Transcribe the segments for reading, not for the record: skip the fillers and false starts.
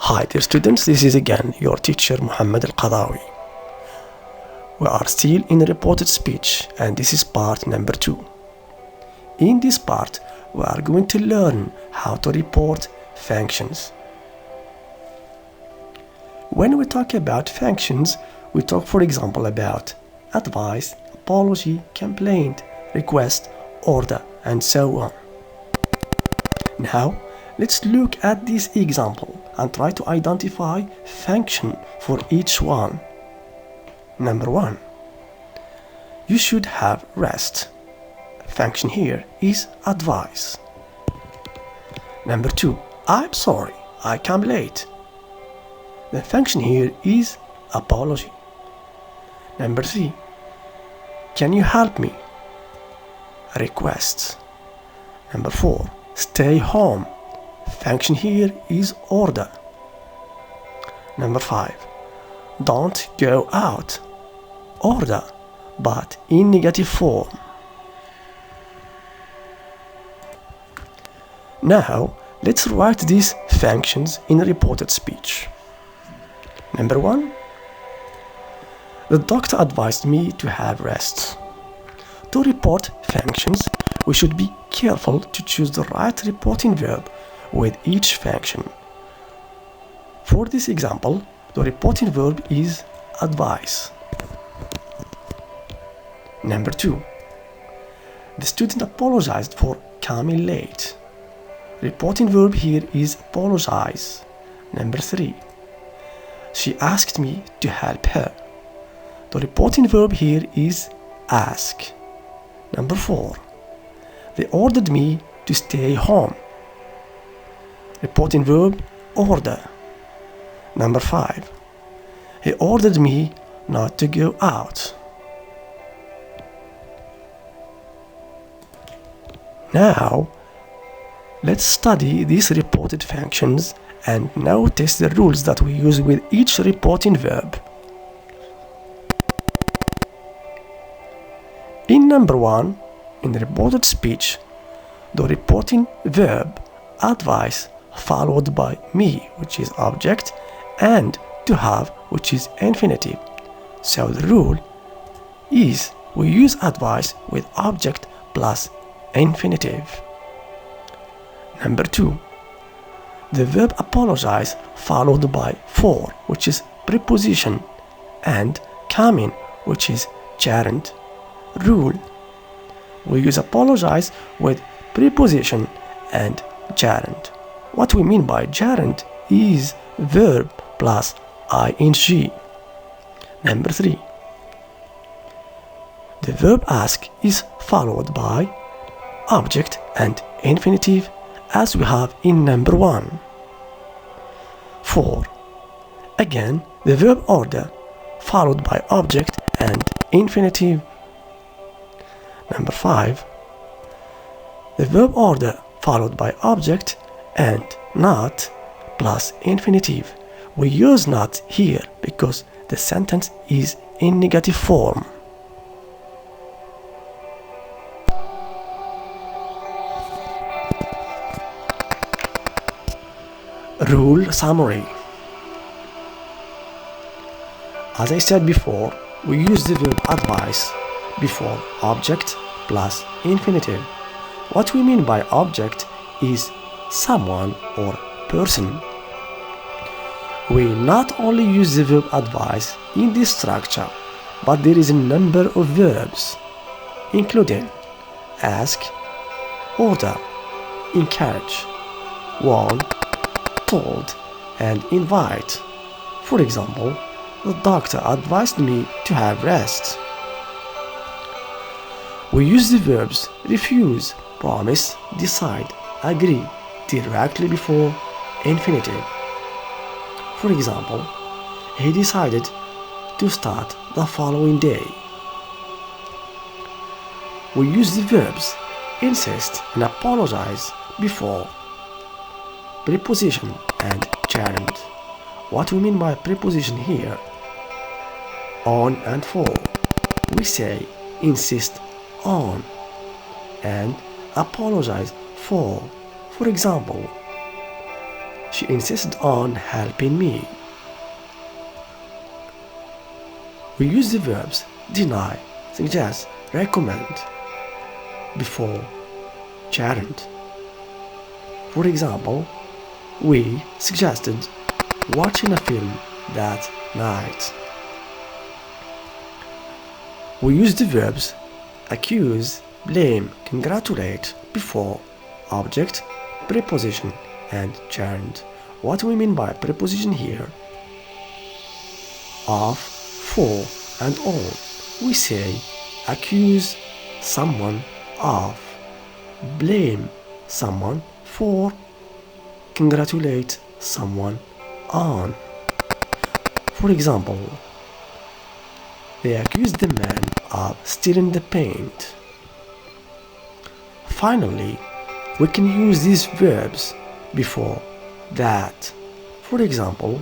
Hi dear students, this is again your teacher Muhammad Al-Qadawi. We are still in reported speech and this is part number 2. In this part, we are going to learn how to report functions. When we talk about functions, we talk for example about advice, apology, complaint, request, order, and so on. Now, let's look at this example and try to identify function for each one. Number 1. You should have rest. Function here is advice. Number 2. I'm sorry, I came late. The function here is apology. Number 3. Can you help me? Request. Number 4. Stay home. Function here is order. Number 5. Don't go out. Order, but in negative form. Now, let's write these functions in reported speech. Number 1. The doctor advised me to have rest. To report functions, we should be careful to choose the right reporting verb with each function. For this example, the reporting verb is advice. Number 2. The student apologized for coming late. Reporting verb here is apologize. Number 3. She asked me to help her. The reporting verb here is ask. Number 4. They ordered me to stay home. Reporting verb order. Number 5. He ordered me not to go out. Now, let's study these reported functions and notice the rules that we use with each reporting verb. In number 1, in the reported speech, the reporting verb advice followed by me, which is object, and to have, which is infinitive. So the rule is we use advice with object plus infinitive. Number 2. The verb apologize followed by for, which is preposition, and coming, which is gerund. Rule: we use apologize with preposition and gerund. What we mean by gerund is verb plus ing. Number 3. The verb ask is followed by object and infinitive as we have in number 1. 4. Again, the verb order followed by object and infinitive. Number 5. The verb order followed by object and not plus infinitive. We use not here because the sentence is in negative form. Rule summary. As I said before, we use the verb advice before object plus infinitive. What we mean by object is someone or person. We not only use the verb advice in this structure, but there is a number of verbs, including ask, order, encourage, warn, told, and invite. For example, the doctor advised me to have rest. We use the verbs refuse, promise, decide, agree directly before infinitive. For example, he decided to start the following day. We use the verbs insist and apologize before preposition and gerund. What we mean by preposition here? On and for. We say insist on and apologize for. For example, She insisted on helping me. We use the verbs deny, suggest, recommend before gerund. For example, we suggested watching a film that night. We use the verbs accuse, blame, congratulate before object, preposition and gerund. What we mean by preposition here? Of, for and on. We say accuse someone of, blame someone for, congratulate someone on. For example, they accused the man of stealing the paint. Finally, we can use these verbs before that. For example,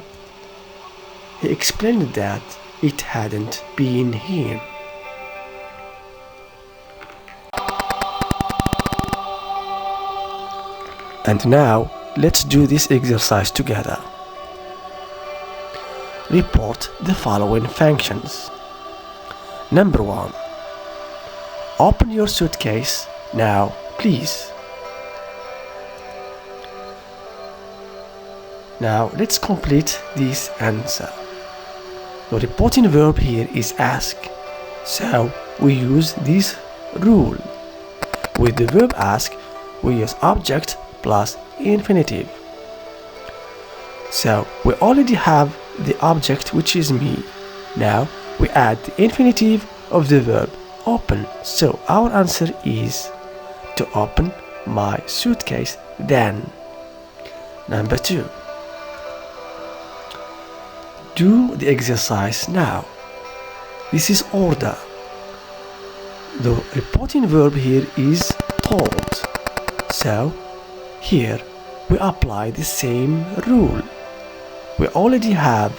he explained that it hadn't been here. And now, let's do this exercise together. Report the following functions. Number 1. Open your suitcase now, please. Now, let's complete this answer. The reporting verb here is ask, so we use this rule. With the verb ask, we use object plus infinitive. So we already have the object, which is me. Now we add the infinitive of the verb open. So our answer is to open my suitcase then. Number 2. Do the exercise now. This is order. The reporting verb here is told. So here we apply the same rule. We already have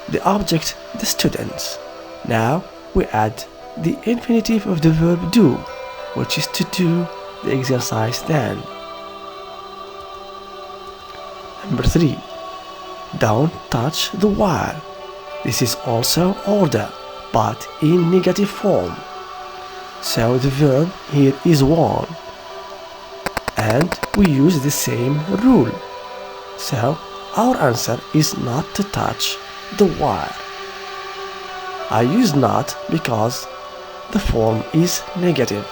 the object, the students. Now we add the infinitive of the verb do, which is to do the exercise then. Number 3. Don't touch the wire. This is also order, but in negative form. So the verb here is warn, and we use the same rule. So our answer is not to touch the wire. I use not because the form is negative.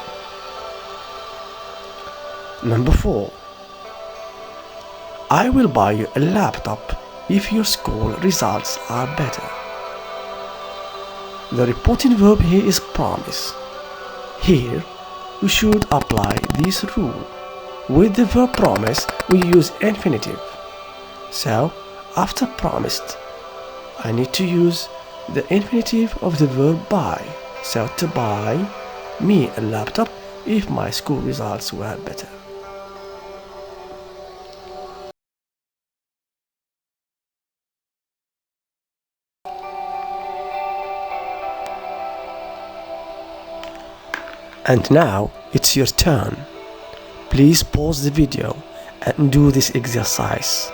Number 4. I will buy you a laptop if your school results are better. The reporting verb here is promise. Here we should apply this rule. With the verb promise we use infinitive. So after promised, I need to use the infinitive of the verb buy. So to buy me a laptop if my school results were better. And now it's your turn. Please pause the video and do this exercise.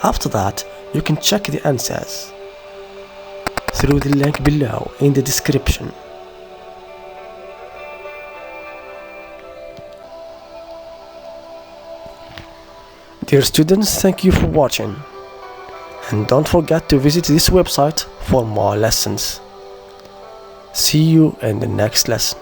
After that, you can check the answers through the link below in the description. Dear students, thank you for watching. And don't forget to visit this website for more lessons. See you in the next lesson.